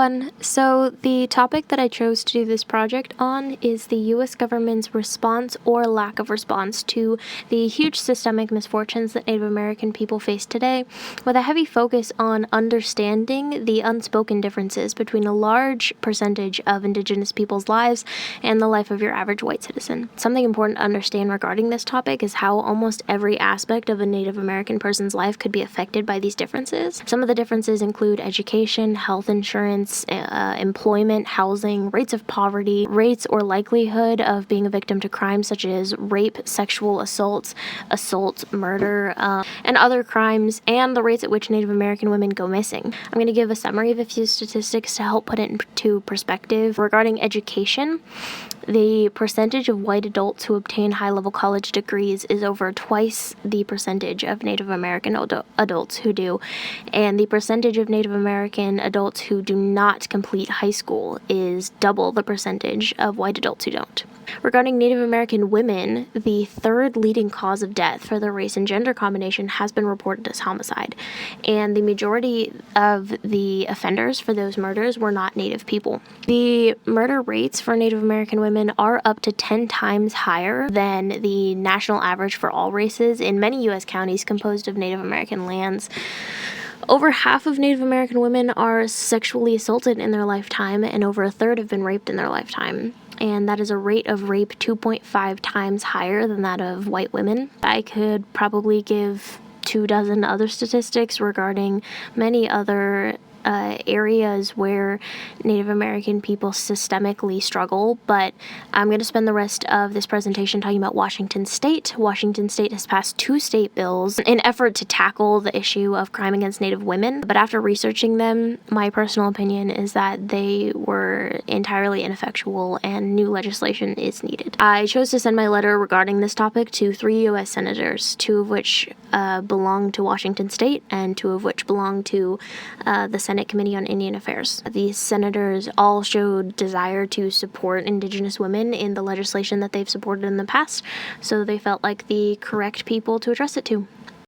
everyone. So the topic that I chose to do this project on is the U.S. government's response or lack of response to the huge systemic misfortunes that Native American people face today, with a heavy focus on understanding the unspoken differences between a large percentage of Indigenous people's lives and the life of your average white citizen. Something important to understand regarding this topic is how almost every aspect of a Native American person's life could be affected by these differences. Some of the differences include education, health insurance, employment, housing, rates of poverty, rates or likelihood of being a victim to crimes such as rape, sexual assault, murder, and other crimes, and the rates at which Native American women go missing. I'm going to give a summary of a few statistics to help put it into perspective. Regarding education, the percentage of white adults who obtain high-level college degrees is over twice the percentage of Native American adults who do, and the percentage of Native American adults who do not complete high school is double the percentage of white adults who don't. Regarding Native American women, the third leading cause of death for the race and gender combination has been reported as homicide, and the majority of the offenders for those murders were not Native people. The murder rates for Native American women are up to 10 times higher than the national average for all races in many U.S. counties composed of Native American lands. Over half of Native American women are sexually assaulted in their lifetime, and over a third have been raped in their lifetime. And that is a rate of rape 2.5 times higher than that of white women. I could probably give 24 other statistics regarding many other areas where Native American people systemically struggle, but I'm going to spend the rest of this presentation talking about Washington State. Washington State has passed 2 state bills in effort to tackle the issue of crime against Native women, but after researching them, my personal opinion is that they were entirely ineffectual and new legislation is needed. I chose to send my letter regarding this topic to 3 U.S. senators, 2 of which belong to Washington State and 2 of which belong to the Senate Committee on Indian Affairs. These senators all showed desire to support Indigenous women in the legislation that they've supported in the past, so they felt like the correct people to address it to.